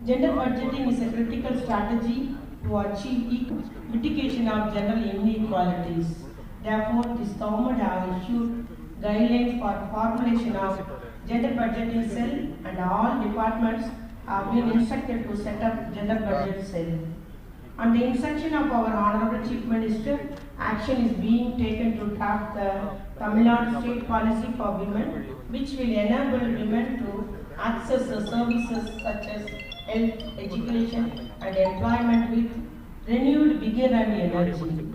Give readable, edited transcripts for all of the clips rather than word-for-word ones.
Gender budgeting is a critical strategy to achieve mitigation of gender inequalities. Therefore, this government has issued guidelines for formulation of gender budgeting cell, and all departments have been instructed to set up gender budget cell. On the instruction of our Honorable Chief Minister, action is being taken to draft the Tamil Nadu State Policy for Women, which will enable women to access the services such as health, education and employment with renewed vigor and energy.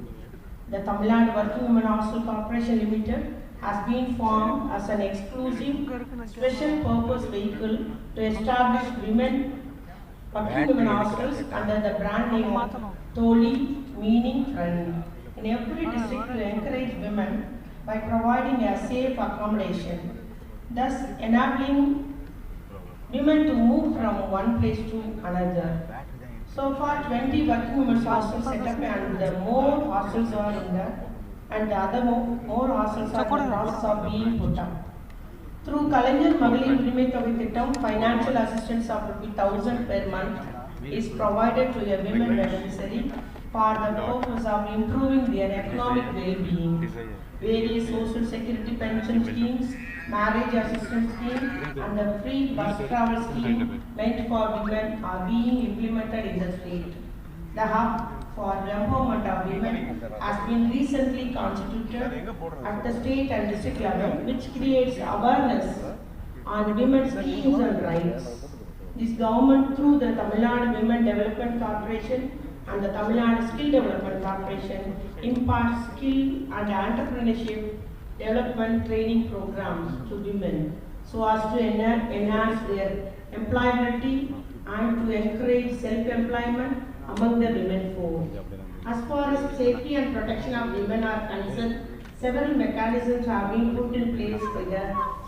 The Tamil Nadu Working Women Hostel Corporation Limited has been formed as an exclusive special purpose vehicle to establish working women hostels under the brand name of Toli, meaning friend, in every district to encourage women by providing a safe accommodation, thus enabling women to move from one place to another. So far, 20 working women's hostels set up, and the more hostels are in there, and the other more hostels are in the process of being put up. Through Kalaignar Magalin Urimai Toggai Thittam, financial assistance of ₹1,000 per month is provided to a women beneficiary for the purpose of improving their economic well-being. Various social security pension schemes, marriage assistance scheme, and the free bus travel scheme meant for women are being implemented in the state. The hub for empowerment of women has been recently constituted at the state and district level, which creates awareness on women's schemes and rights. This government, through the Tamil Nadu Women Development Corporation and the Tamil Nadu Skill Development Corporation, imparts skill and entrepreneurship development training programs to women so as to enhance their employability and to encourage self-employment among the women force. As far as safety and protection of women are concerned, several mechanisms have been put in place by the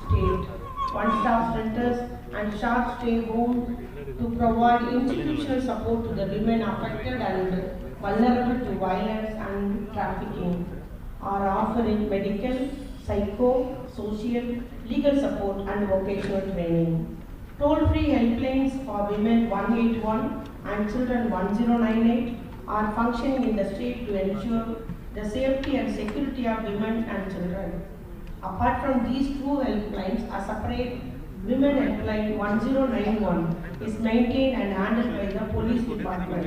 state. One-stop centers and short-stay homes to provide institutional support to the women affected and vulnerable to violence and trafficking, are offering medical, psycho, social, legal support and vocational training. Toll-free helplines for women 181 and children 1098 are functioning in the state to ensure the safety and security of women and children. Apart from these two helplines, a separate women helpline 1091 is maintained and handled by the police department.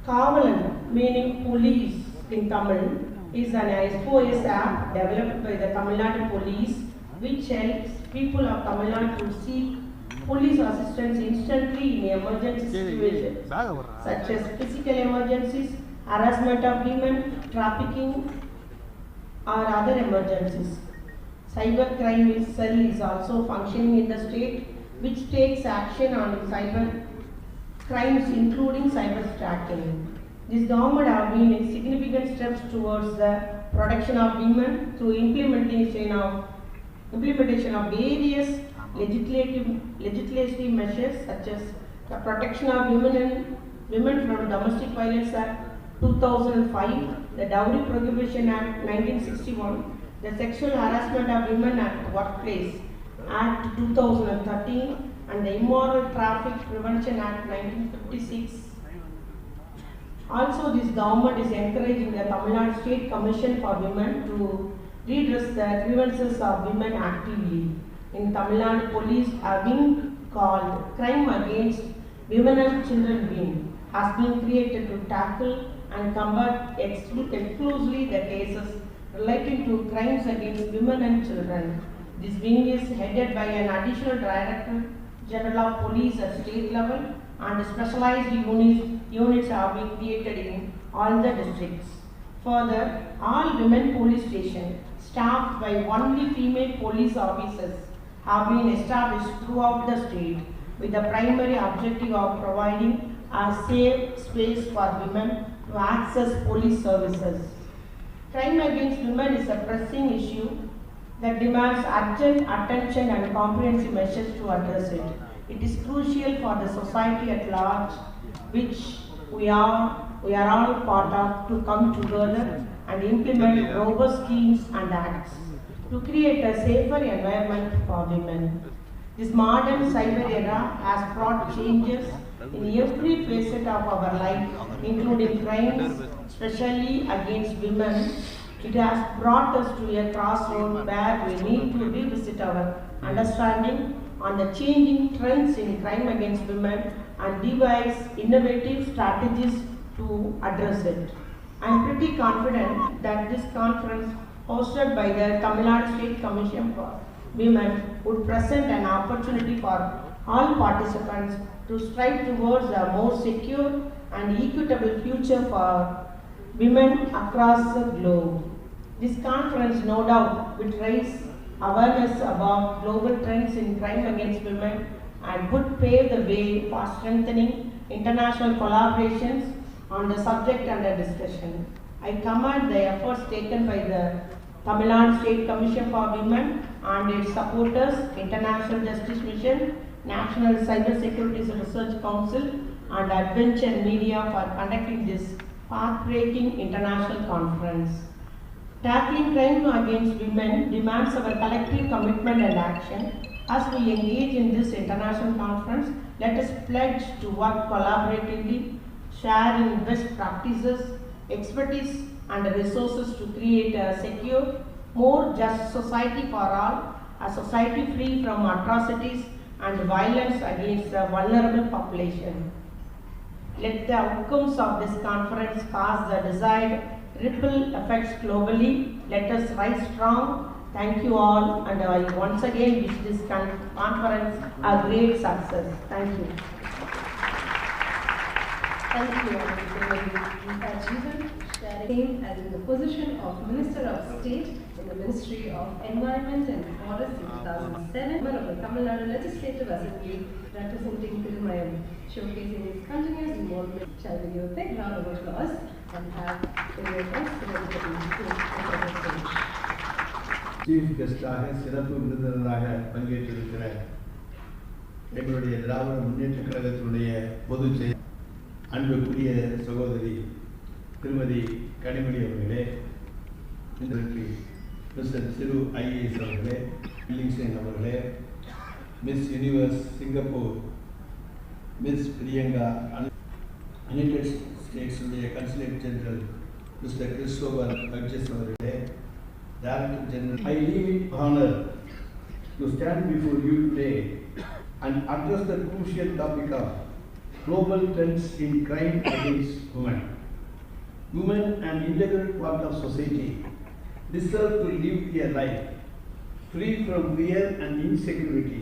Kavalan, meaning police in Tamil, is an SOS app developed by the Tamil Nadu Police, which helps people of Tamil Nadu to seek police assistance instantly in emergency situations such as physical emergencies, harassment of women, trafficking, or other emergencies. Cybercrime cell is also functioning in the state, which takes action on cyber crimes including cyber tracking. This government has been making significant steps towards the protection of women through implementation of various legislative measures such as the Protection of Women from Domestic Violence Act 2005, the Dowry Prohibition Act 1961, the Sexual Harassment of Women at Workplace Act 2013, and the Immoral Traffic Prevention Act 1956. Also, this government is encouraging the Tamil Nadu State Commission for Women to redress the grievances of women actively. In Tamil Nadu, police are being called Crime Against Women and Children Wing has been created to tackle and combat exclusively the cases relating to crimes against women and children. This wing is headed by an additional Director General of Police at state level, and specialized units are being created in all the districts. Further, all women police stations staffed by only female police officers have been established throughout the state with the primary objective of providing a safe space for women to access police services. Crime against women is a pressing issue that demands urgent attention and comprehensive measures to address it. It is crucial for the society at large, which we are all part of, to come together and implement robust schemes and acts to create a safer environment for women. This modern cyber era has brought changes in every facet of our life, including crimes, especially against women. It has brought us to a crossroad where we need to revisit our understanding on the changing trends in crime against women and devise innovative strategies to address it. I am pretty confident that this conference, hosted by the Tamil Nadu State Commission for Women, would present an opportunity for all participants to strive towards a more secure and equitable future for women across the globe. This conference, no doubt, will raise awareness about global trends in crime against women and would pave the way for strengthening international collaborations on the subject under discussion. I commend the efforts taken by the Tamil Nadu State Commission for Women and its supporters, International Justice Mission, National Cyber Security Research Council, and Adventure Media for conducting this path-breaking international conference. Tackling crime against women demands our collective commitment and action. As we engage in this international conference, let us pledge to work collaboratively, sharing best practices, expertise, and resources to create a secure, more just society for all, a society free from atrocities and violence against the vulnerable population. Let the outcomes of this conference cause the desired ripple effects globally. Let us rise strong. Thank you all, and I once again wish this conference a great success. Thank you. Thank you, Adithanar, sharing as in the position of Minister of State in the Ministry of Environment and Forests in 2007, member of the Tamil Nadu Legislative Assembly representing Thirumayam, showcasing his continuous involvement. Shall we give a big round of applause and have the Chief Guest-ஆக சிறப்பு விருந்தினராக பங்கேற்றிருக்கிற எங்களுடைய திராவிட முன்னேற்ற கழகத்தினுடைய பொதுச் செயலர் அன்புக்குரிய சகோதரி திருமதி கனிமொழி அவர்களே, இன்றைக்கு மிஸ்டர் சிறு ஐஏஎஸ் அவர்களே, வில்லிங்சன் அவர்களே, miss universe Singapore miss Priyanka, united ஸ்டேட்ஸுடைய consul general mister Christopher Burgess அவர்களே, Director General, I leave it honor to stand before you today and address the crucial topic of global trends in crime against women. Women, an integral part of society, deserve to live a life free from fear and insecurity,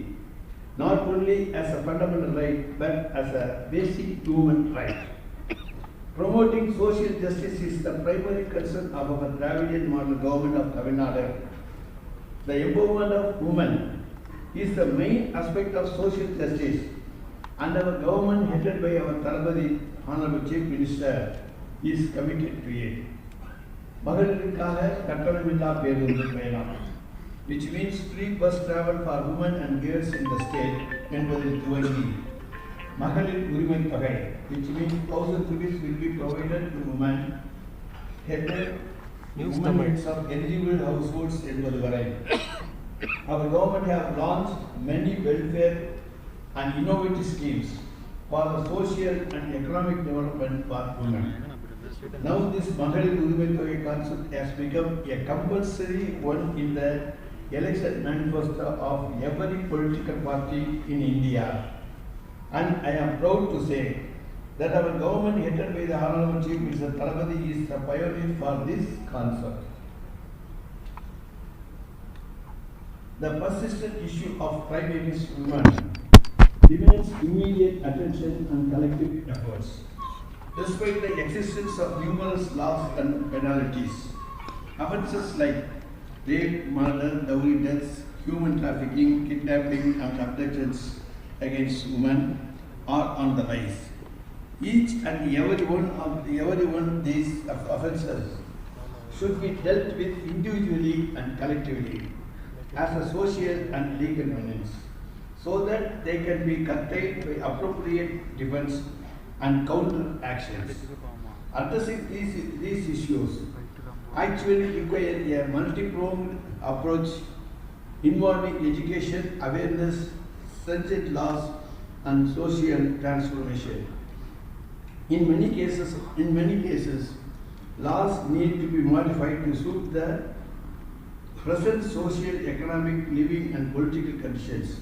not only as a fundamental right but as a basic human right. Promoting social justice is the primary concern of our Dravidian model government of Tamil Nadu. The empowerment of women is the main aspect of social justice, and our government headed by our Thalapathy, Honorable Chief Minister, is committed to it. மகளிருக்காக கட்டணமில்லா பேருந்து பயணம், which means free bus travel for women and girls in the state என்பதில் துவங்கி மகளிர் உரிமை தொகை, which means 1,000 rupees will be provided to women headed women of eligible households என்பது வரை. Our government have launched many welfare and innovative schemes for the social and economic development for women. Now this மகளிர் உரிமை தொகை concept has become a compulsory one in the election manifesto of every political party in India. And I am proud to say that our government headed by the Honorable Chief Minister Thalapathy is the pioneer for this concept. The persistent issue of crime against women demands immediate attention and collective efforts. Despite the existence of numerous laws and penalties, offences like rape, murder, dowry deaths, human trafficking, kidnapping and abductions against women are on the rise. Each and every one of these offences should be dealt with individually and collectively as a social and legal menace, so that they can be curtailed by appropriate defense and counter actions. Addressing these issues actually require a multi-pronged approach involving education, awareness, stringent laws and social transformation. In many cases, laws need to be modified to suit the present social, economic, living and political conditions.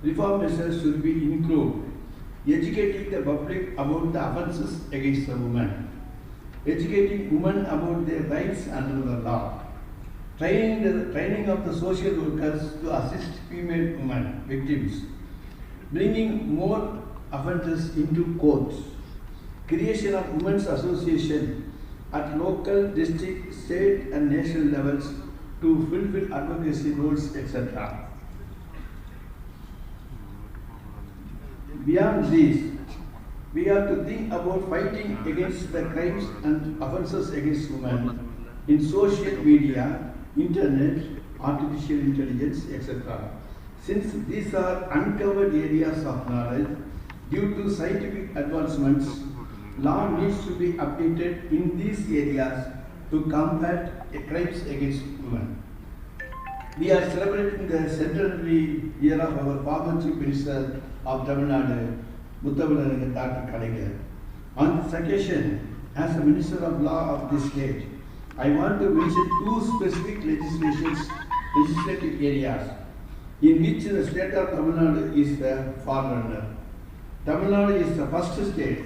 Reform measures should be included educating the public about the offences against the women, educating women about their rights under the law, training of the social workers to assist female women victims, bringing more offenders into courts, creation of women's association at local, district, state and national levels to fulfill advocacy roles, etc. Beyond these, we have to think about fighting against the crimes and offences against women in social media, internet, artificial intelligence, etc. Since these are uncovered areas of knowledge, due to scientific advancements, law needs to be updated in these areas to combat crimes against women. We are celebrating the centenary year of our former Chief Minister of Tamil Nadu, Dr. Kalaignar. On this occasion, as the Minister of Law of this state, I want to mention two specific legislative areas in which the state of Tamil Nadu is the forerunner. Tamil Nadu is the first state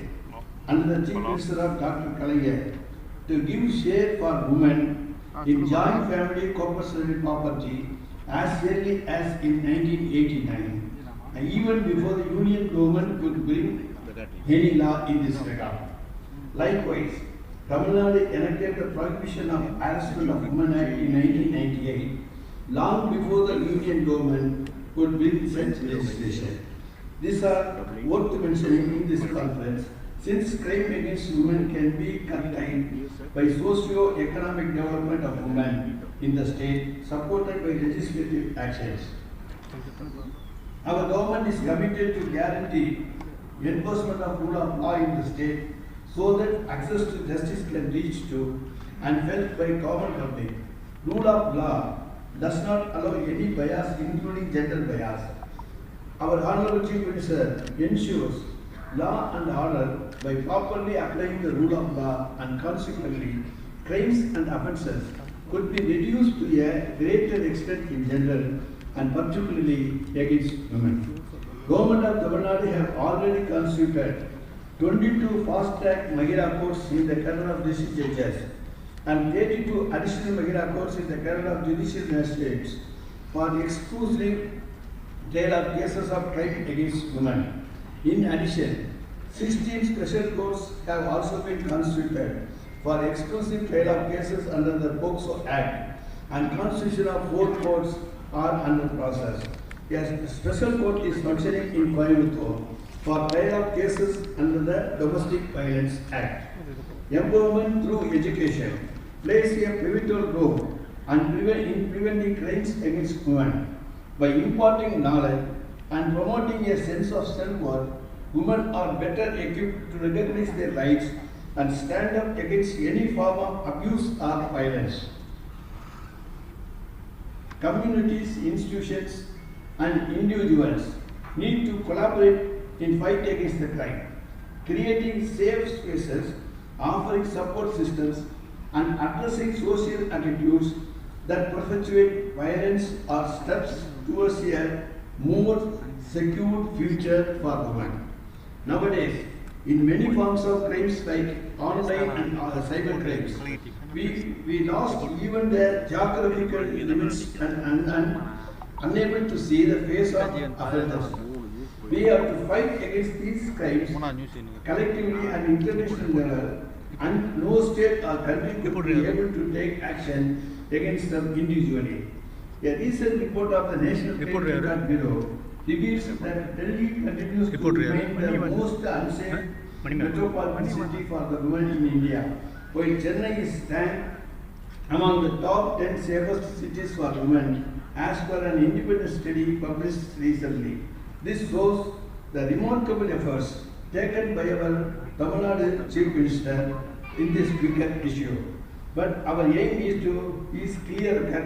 under the Chief Minister of Dr. Kalaignar to give share for women in joint family compulsory property as early as in 1989, and even before the Union government could bring any law in this regard. Likewise, Tamil Nadu enacted the Prohibition of Harassment of Women Act in 1998, long before the Union government could bring such legislation. These are worth mentioning in this conference, since crime against women can be curtailed by socio-economic development of women in the state, supported by legislative actions. Our government is committed to guarantee enforcement of rule of law in the state so that access to justice can reach to and felt by common public. Rule of law does not allow any bias, including gender bias. Our Honorable Chief Minister ensures law and order by properly applying the rule of law, and consequently crimes and offences could be reduced to a greater extent in general and particularly against women. Government of Tamil Nadu have already constituted 22 fast-track Mahila courts in the career of district judges and 32 additional Mahila courts in the career of judicial magistrates for exclusive trial of cases of crime against women. In addition, 16 special courts have also been constituted for exclusive trial of cases under the POCSO Act, and constitution of 4 courts are under process. A special court is functioning in Coimbatore for trial of cases under the Domestic Violence Act. Empowerment through education plays a pivotal role in preventing crimes against women. By imparting knowledge and promoting a sense of self-worth, women are better equipped to recognize their rights and stand up against any form of abuse or violence. Communities, institutions, and individuals need to collaborate in fight against the crime, creating safe spaces, offering support systems, and addressing social attitudes that perpetuate violence are steps towards a more secure future for women. Nowadays, in many forms of crimes like online and cyber crimes, we lost even the geographical limits and unable to see the face of offenders. We have to fight against these crimes collectively at international level, and no state or country could be able to take action against them individually. A recent report of the National Crime Bureau reveals that Delhi continues to remain the most unsafe metropolitan city for the women in India, while Chennai is ranked among the top 10 safest cities for women as per an independent study published recently. This shows the remarkable efforts taken by our Tamil Nadu Chief Minister in this wicked issue. But our aim is clear-cut,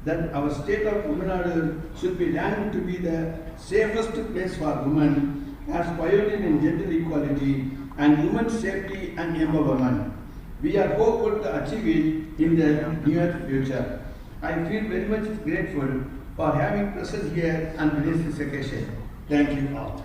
that our state of Tamil Nadu should be ranked to be the safest place for women, as pioneered in gender equality and women's safety and empowerment. We are hopeful to achieve it in the near future. I feel very much grateful for having presence here and bless this occasion. Thank you all.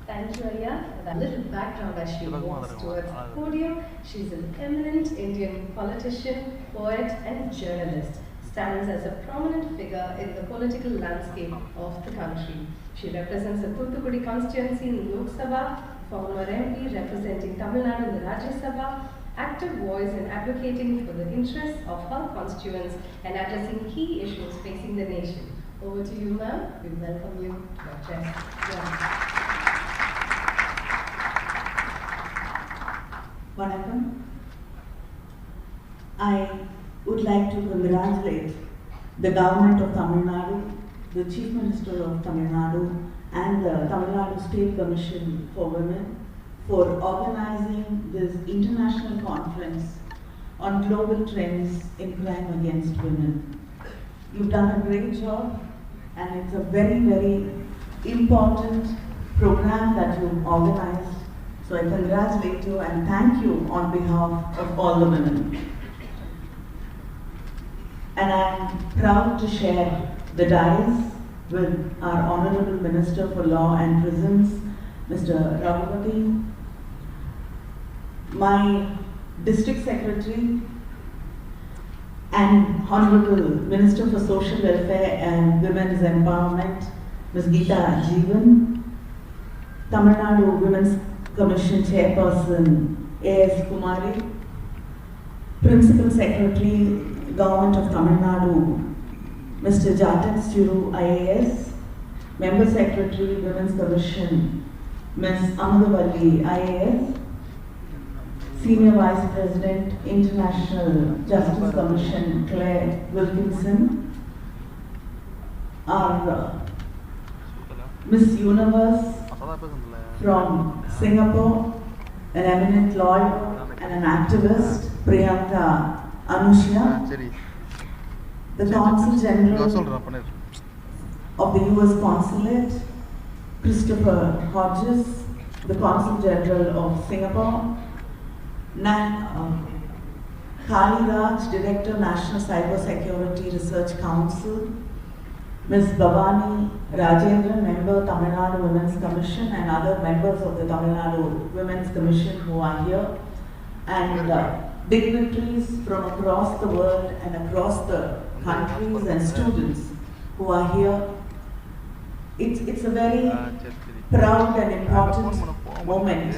Thank you, Aya. With a little background as she walks towards the podium, she's an eminent Indian politician, poet, and journalist. Stands as a prominent figure in the political landscape of the country. She represents the Thuthukudi constituency in Lok Sabha, former MP representing Tamil Nadu in the Rajya Sabha, active voice in advocating for the interests of her constituents and addressing key issues facing the nation. Over to you, ma'am. We welcome you to our chest. Vanakkam. I would like to congratulate the government of Tamil Nadu, the Chief Minister of Tamil Nadu, and the Tamil Nadu State Commission for Women for organizing this international conference on global trends in crime against women. You've done a great job, and it's a very, very important program that you've organized. So I congratulate you and thank you on behalf of all the women. And I'm proud to share the dais with our Honorable Minister for Law and Prisons, Mr. Raghupathi, my District Secretary and Honorable Minister for Social Welfare and Women's Empowerment, Ms. Geeta Jeevan, Tamil Nadu Women's Commission Chairperson A.S. Kumari, Principal Secretary, Government of Tamil Nadu, Mr. Jatan Sturu IAS, Member Secretary, Women's Commission, Ms. Amudavalli IAS, Senior Vice President, International Justice Commission, Claire Wilkinson, our Miss Universe from Singapore, an eminent lawyer and an activist, Priyanka Anushya, the Consul General of the US Consulate, Christopher Hodges, the Consul General of Singapore, Kali Raj, Director, National Cyber Security Research Council, Ms. Bhavani Rajendran, Member, Tamil Nadu Women's Commission, and other members of the Tamil Nadu Women's Commission who are here, and dignitaries from across the world and across the countries and students who are here. It's a very proud and important moment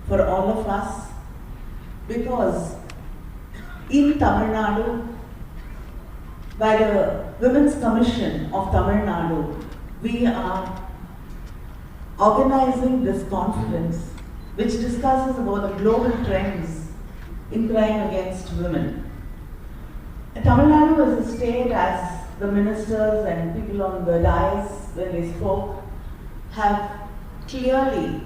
for all of us, because in Tamil Nadu, by the Women's Commission of Tamil Nadu, we are organizing this conference which discusses about the global trends in crime against women. Tamil Nadu is a state, as the ministers and people on the dais when they spoke have clearly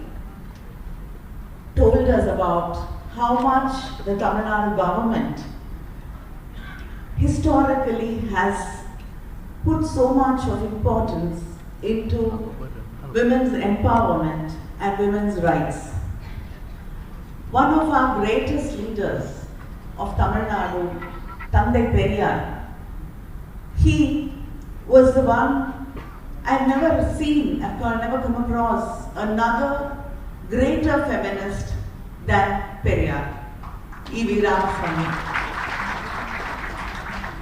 told us about how much the Tamil Nadu government historically has put so much of importance into women's empowerment and women's rights. One of our greatest leaders of Tamil Nadu, Thanthi, he was the one, I've never seen, I've never come across another greater feminist than Periyar, E.V. Ramaswamy.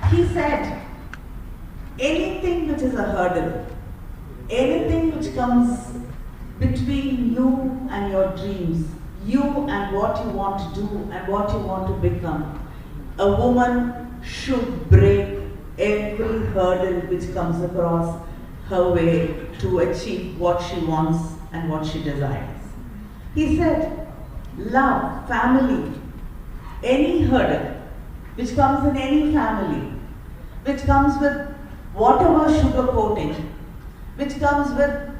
He said, anything which is a hurdle, anything which comes between you and your dreams, you and what you want to do and what you want to become, a woman should break every hurdle which comes across her way to achieve what she wants and what she desires. He said, love, family, any hurdle which comes in any family, which comes with whatever sugar coating, which comes with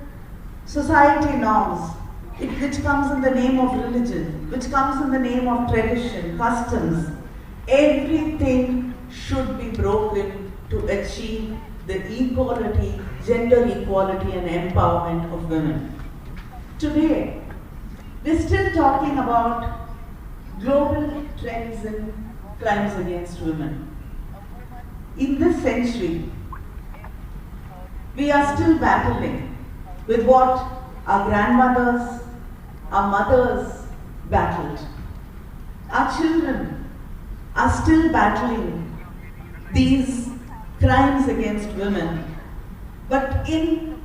society norms, which comes in the name of religion, which comes in the name of tradition, customs. Everything should be broken to achieve the equality, gender equality and empowerment of women. Today, we're still talking about global trends in crimes against women. In this century, we are still battling with what our grandmothers, our mothers battled. Our children are still battling these crimes against women, but in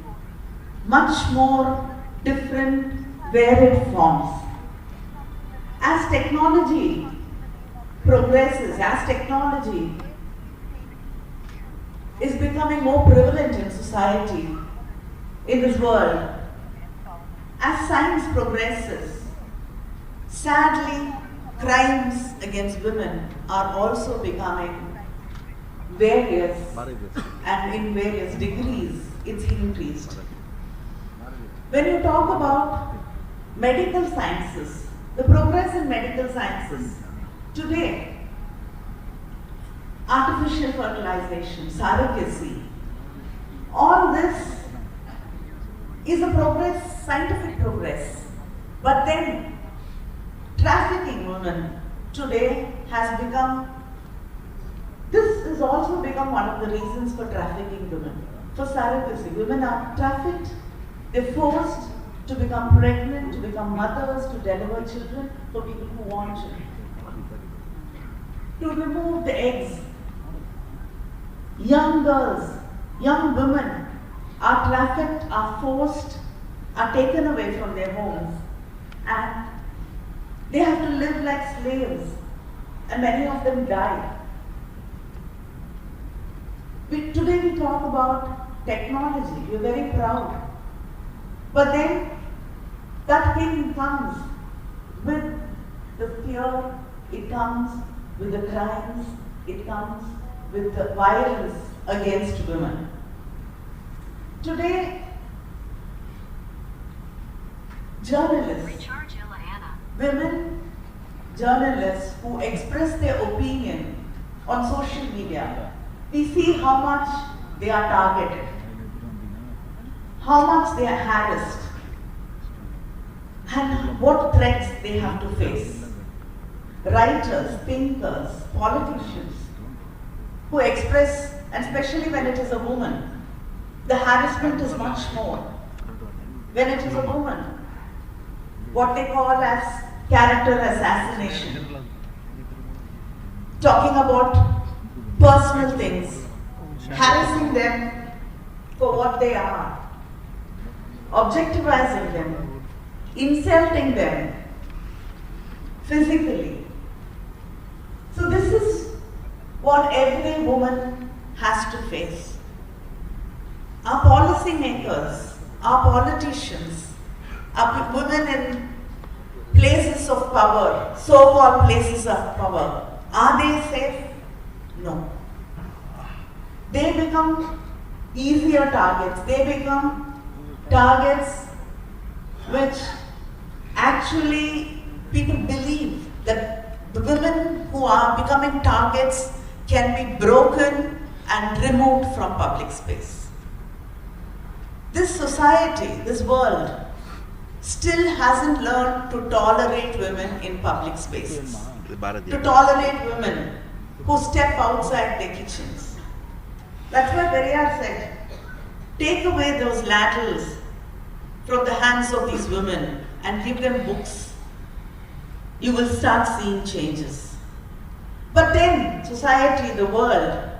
much more different, varied forms. As technology progresses, as technology is becoming more prevalent in society, in this world, as science progresses, sadly, crimes against women are also becoming various, and in various degrees it's increased. When you talk about medical sciences, the progress in medical sciences, today, artificial fertilization, surrogacy, all this is a progress, scientific progress. But then, trafficking women today has become, this has also become one of the reasons for trafficking women. For surrogacy, women are trafficked, they're forced to become pregnant, to become mothers, to deliver children for people who want children. To remove the eggs. Young girls, young women are trafficked, are forced, are taken away from their homes, and they have to live like slaves, and many of them die. Today we talk about technology, we're very proud. But then that thing comes with the fear, it comes with the crimes, it comes with the violence against women. Today, journalists, women journalists who express their opinion on social media, we see how much they are targeted, how much they are harassed, and what threats they have to face. Writers, thinkers, politicians who express, and especially when it is a woman, the harassment is much more. When it is a woman, what they call as character assassination, talking about personal things, harassing them for what they are, objectivizing them, insulting them physically. So this is what every woman has to face. Our policymakers, our politicians, our women in places of power, so-called places of power, are they safe? No. They become easier targets. They become targets which actually people believe that the women who are becoming targets can be broken and removed from public space. This society, this world, still hasn't learned to tolerate women in public spaces, to tolerate women who step outside their kitchens. That's why Periyar said, take away those ladles from the hands of these women and give them books. You will start seeing changes. But then, society, the world,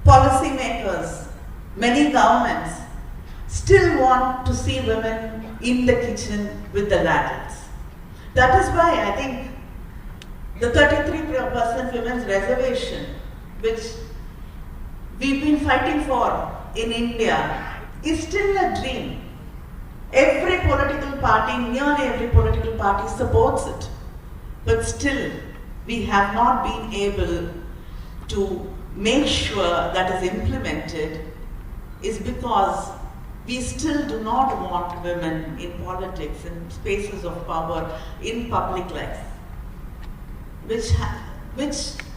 policymakers, many governments still want to see women in the kitchen with the ladles. That is why I think the 33% women's reservation, which we've been fighting for in India, is still a dream. Every political party, nearly every political party supports it. But still, we have not been able to make sure that is implemented, is because we still do not want women in politics, in spaces of power, in public life, which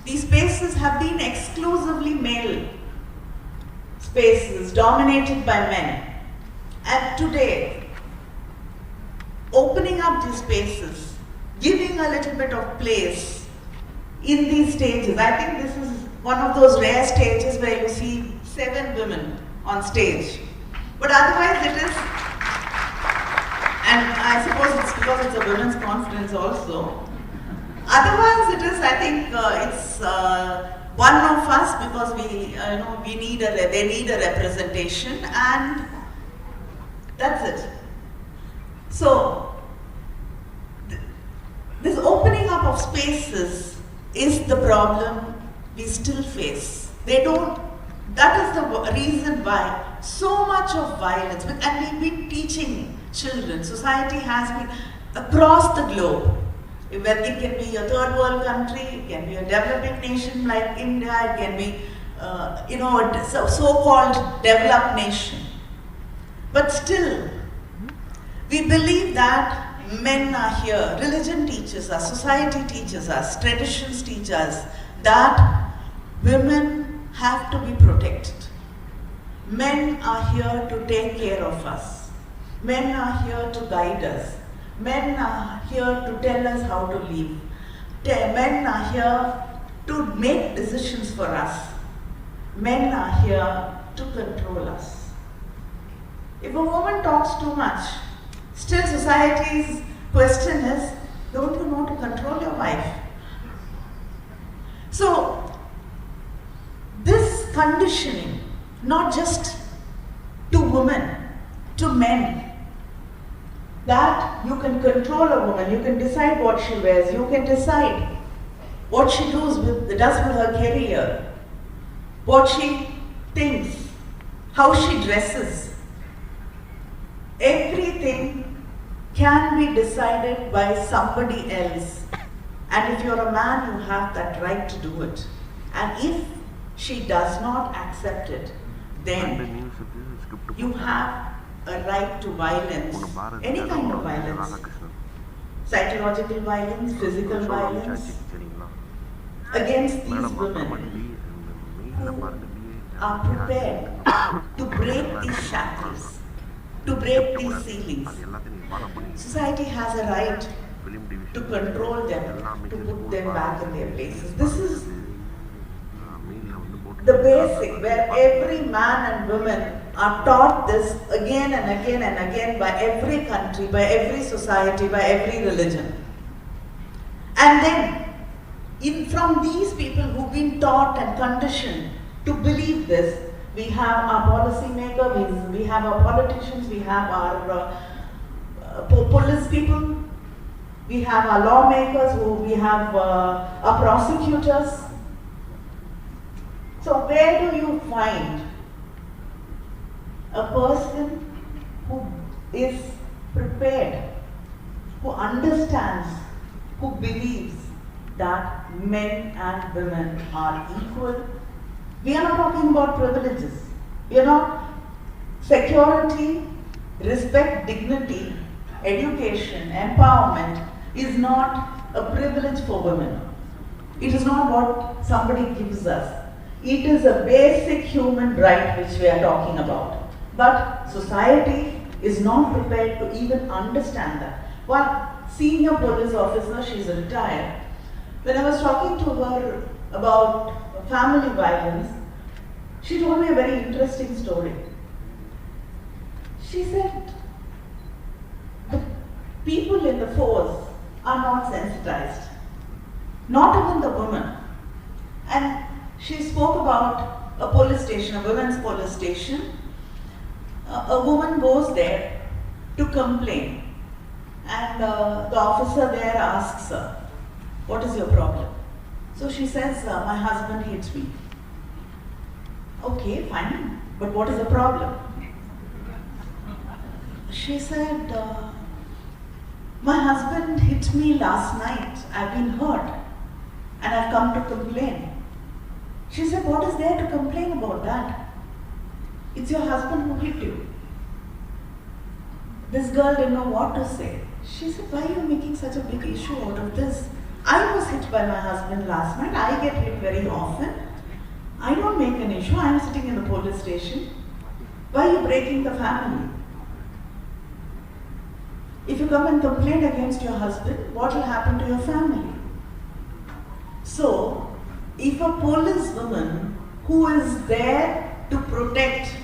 these spaces have been exclusively male spaces dominated by men. And today, opening up these spaces, giving a little bit of place in these stages. I think this is one of those rare stages where you see 7 women on stage. But otherwise it is, and I suppose it's because it's a women's conference also. Otherwise it is, I think it's one of us, because they need a representation, and that's it. So this opening up of spaces is the problem we still face. That is the reason why so much of violence, and we've been teaching children, society has been across the globe. It can be a third world country, it can be a developing nation like India, it can be a so-called developed nation. But still, we believe that men are here, religion teaches us, society teaches us, traditions teach us that women have to be protected. Men are here to take care of us. Men are here to guide us. Men are here to tell us how to live. Men are here to make decisions for us. Men are here to control us. If a woman talks too much, still society's question is, don't you know to control your wife? So, this conditioning, not just to women, to men, that you can control a woman, you can decide what she wears, you can decide what she does with her career, what she thinks, how she dresses. Everything can be decided by somebody else. And if you're a man, you have that right to do it. And if she does not accept it, then you have a right to violence, any kind of violence, psychological violence, physical violence, against these women who are prepared to break these shackles, to break these ceilings. Society has a right to control them, to put them back in their places. This is the basic, where every man and woman are taught this again and again and again by every country, by every society, by every religion. And then, from these people who've been taught and conditioned to believe this, we have our policy makers, we have our politicians, we have our police people, we have our lawmakers, we have our prosecutors. So where do you find a person who is prepared, who understands, who believes that men and women are equal? We are not talking about privileges. We are not security, respect, dignity, education, empowerment is not a privilege for women. It is not what somebody gives us. It is a basic human right which we are talking about. But society is not prepared to even understand that. One senior police officer, she's retired, when I was talking to her about family violence, she told me a very interesting story. She said, the people in the force are not sensitized, not even the women. And she spoke about a police station, a women's police station. A woman goes there to complain, and the officer there asks her, what is your problem? So she says, my husband hits me. Okay, fine, but what is the problem? She said, my husband hit me last night, I've been hurt, and I've come to complain. She said, what is there to complain about that? It's your husband who hit you. This girl didn't know what to say. She said, why are you making such a big issue out of this? I was hit by my husband last night. I get hit very often. I don't make an issue. I am sitting in the police station. Why are you breaking the family? If you come and complain against your husband, what will happen to your family? So, if a police woman who is there to protect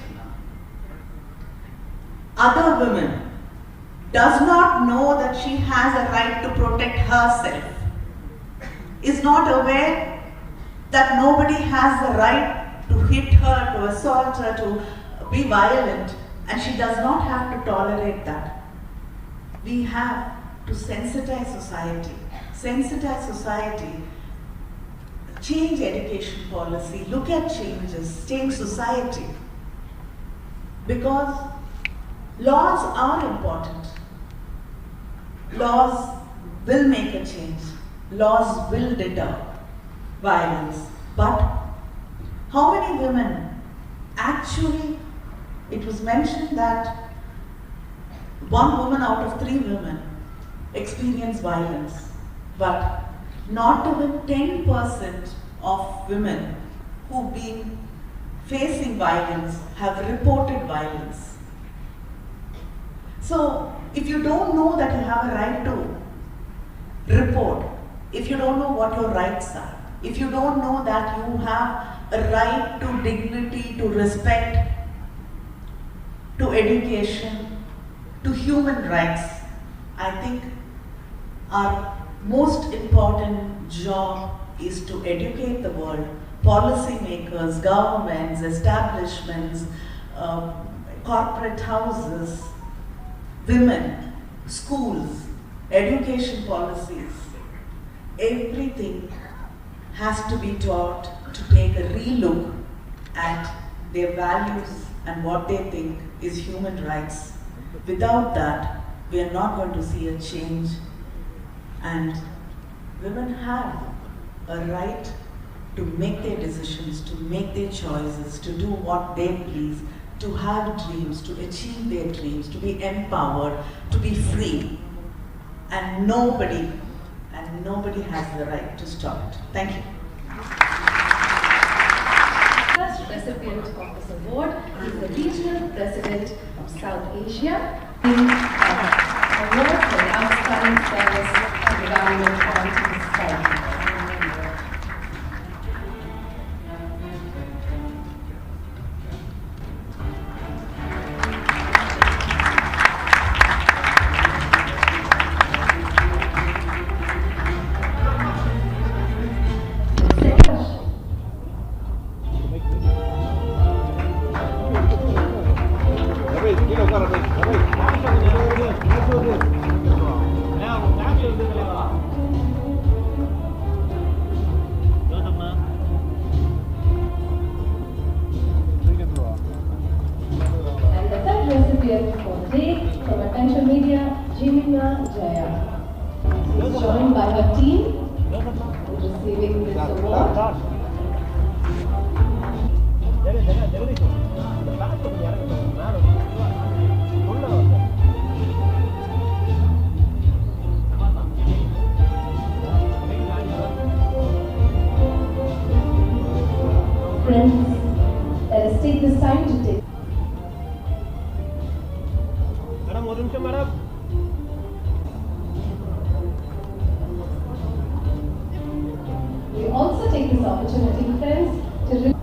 other women does not know that she has a right to protect herself, is not aware that nobody has the right to hit her, to assault her, to be violent, and she does not have to tolerate that. We have to sensitize society. Sensitize society. Change education policy. Look at changes. Change society. Because laws are important. Laws will make a change. Laws will deter violence. But how many women actually, it was mentioned that 1 woman out of 3 women experience violence, but not even 10% of women who've been facing violence have reported violence. So, if you don't know that you have a right to report, if you don't know what your rights are, if you don't know that you have a right to dignity, to respect, to education, to human rights, I think our most important job is to educate the world, policy makers, governments, establishments, corporate houses, women, schools, education policies. Everything has to be taught to take a relook at their values and what they think is human rights. Without that, we are not going to see a change, and women have a right to make their decisions, to make their choices, to do what they please, to have dreams, to achieve their dreams, to be empowered, to be free. And nobody has the right to stop it. Thank you. First recipient of this award is the Regional President of South Asia, award for the outstanding service of the government on the society. Joined by her team receiving this award. Friends, let us take this time to take. We also take this opportunity, friends, to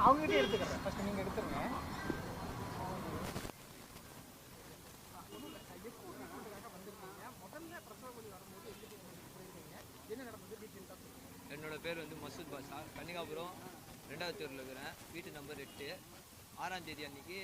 அவங்ககிட்ட எடுத்துக்கிறேன். First நீங்கள் எடுத்துருங்க. என்னோட பேர் வந்து மசூத் பாஷா. கன்னிகாபுரம் 2வது தெருவில் இருக்கிறேன். வீட்டு நம்பர் 8. 6ஆம் தேதி அன்னைக்கு